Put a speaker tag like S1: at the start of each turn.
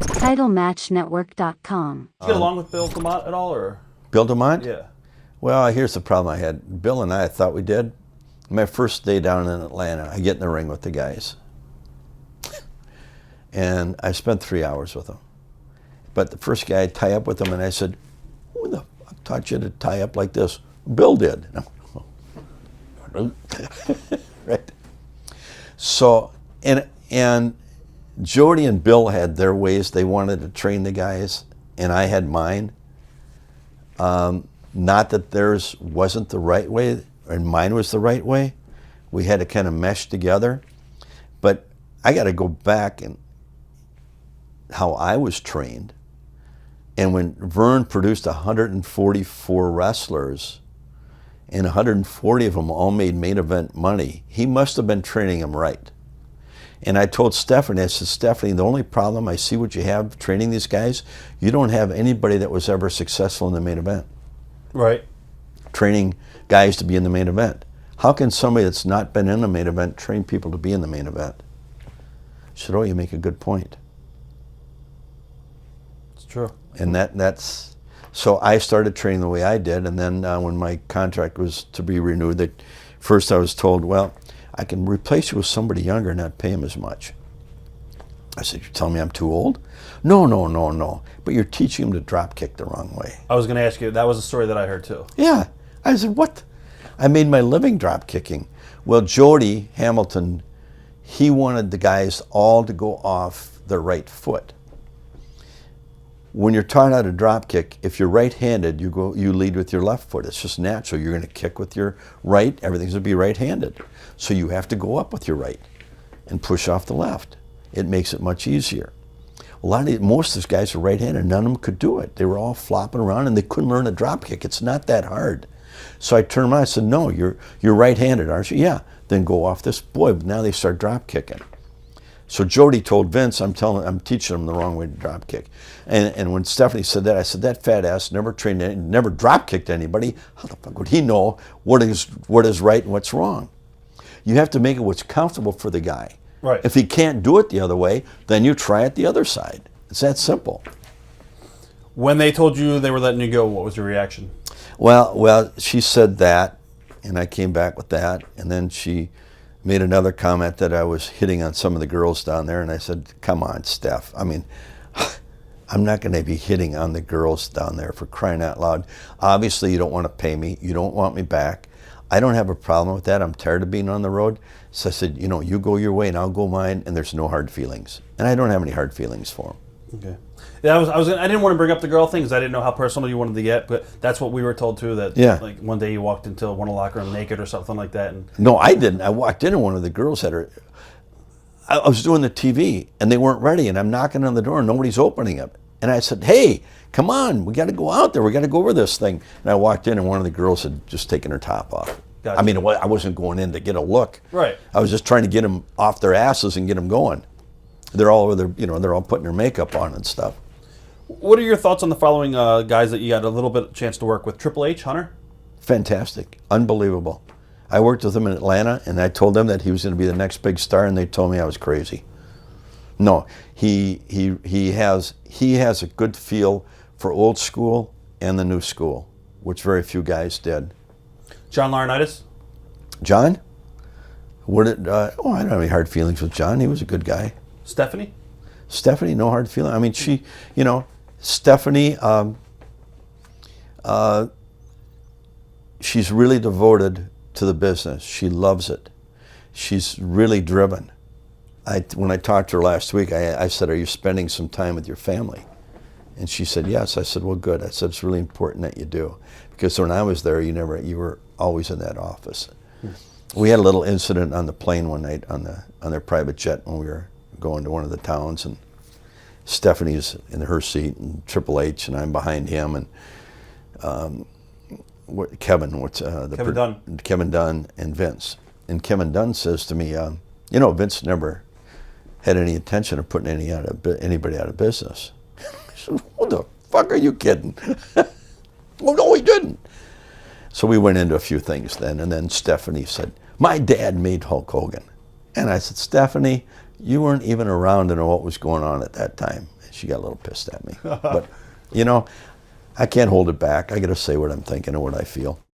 S1: TitleMatchNetwork.com.
S2: Did you get along with Bill Demott at all, or?
S3: Bill Demott?
S2: Yeah.
S3: Well, here's the problem I had. Bill and I thought we did. My first day down in Atlanta, I get in the ring with the guys. And I spent 3 hours with them. But the first guy, I'd tie up with him, and I said, who the fuck taught you to tie up like this? Bill did. Right. So, and Jody and Bill had their ways. They wanted to train the guys, and I had mine. Not that theirs wasn't the right way, and mine was the right way. We had to kind of mesh together. But I got to go back and how I was trained. And when Vern produced 144 wrestlers, and 140 of them all made main event money, he must have been training them right. And I told Stephanie, I said, Stephanie, the only problem I see what you have training these guys, you don't have anybody that was ever successful in the main event.
S2: Right.
S3: Training guys to be in the main event. How can somebody that's not been in the main event train people to be in the main event? She said, oh, you make a good point.
S2: It's true.
S3: And that's, so I started training the way I did, and then when my contract was to be renewed, first I was told, well, I can replace you with somebody younger and not pay him as much. I said, you're telling me I'm too old? No. But you're teaching him to drop kick the wrong way.
S2: I was going to ask you, that was a story that I heard too.
S3: Yeah. I said, what? I made my living drop kicking. Well, Jody Hamilton, he wanted the guys all to go off their right foot. When you're taught how to drop kick, if you're right-handed, you lead with your left foot. It's just natural. You're going to kick with your right. Everything's going to be right-handed. So you have to go up with your right and push off the left. It makes it much easier. Most of these guys are right-handed. None of them could do it. They were all flopping around, and they couldn't learn a drop kick. It's not that hard. So I turned around. I said, no, you're right-handed, aren't you? Yeah. Then go off this. Boy, but now they start drop kicking. So Jody told Vince, I'm teaching him the wrong way to drop kick. And when Stephanie said that, I said, that fat ass never trained, never drop kicked anybody. How the fuck would he know what is right and what's wrong? You have to make it what's comfortable for the guy.
S2: Right.
S3: If he can't do it the other way, then you try it the other side. It's that simple.
S2: When they told you they were letting you go, what was your reaction?
S3: Well, she said that, and I came back with that, and then she made another comment that I was hitting on some of the girls down there, and I said, come on, Steph. I mean, I'm not going to be hitting on the girls down there, for crying out loud. Obviously, you don't want to pay me. You don't want me back. I don't have a problem with that. I'm tired of being on the road. So I said, you go your way and I'll go mine, and there's no hard feelings. And I don't have any hard feelings for them.
S2: Okay. Yeah, I didn't want to bring up the girl thing because I didn't know how personal you wanted to get, but that's what we were told too. That like one day you walked into one of the locker room naked or something like that. And
S3: no, I didn't. I walked in and one of the girls had her. I was doing the TV and they weren't ready, and I'm knocking on the door and nobody's opening it. And I said, "Hey, come on, we got to go out there. We got to go over this thing." And I walked in and one of the girls had just taken her top off.
S2: Gotcha.
S3: I mean, I wasn't going in to get a look.
S2: Right.
S3: I was just trying to get them off their asses and get them going. They're all over they're all putting their makeup on and stuff.
S2: What are your thoughts on the following guys that you got a little bit chance to work with? Triple H, Hunter?
S3: Fantastic. Unbelievable. I worked with him in Atlanta, and I told them that he was going to be the next big star, and they told me I was crazy. No, he has a good feel for old school and the new school, which very few guys did.
S2: John Lauranaitis?
S3: John? I don't have any hard feelings with John. He was a good guy.
S2: Stephanie?
S3: Stephanie, no hard feeling. I mean, Stephanie, she's really devoted to the business. She loves it. She's really driven. When I talked to her last week, I said, "Are you spending some time with your family?" And she said, "Yes." I said, "Well, good." I said, "It's really important that you do, because when I was there, you were always in that office." We had a little incident on the plane one night on their private jet when we were going to one of the towns, and Stephanie's in her seat, and Triple H, and I'm behind him, and Kevin Dunn and Vince. And Kevin Dunn says to me, Vince never had any intention of putting anybody out of business. I said, what the fuck are you kidding? Well, no, he didn't. So we went into a few things then, and then Stephanie said, my dad made Hulk Hogan. And I said, Stephanie, You weren't even around to know what was going on at that time. She got a little pissed at me. But, you know, I can't hold it back. I got to say what I'm thinking and what I feel.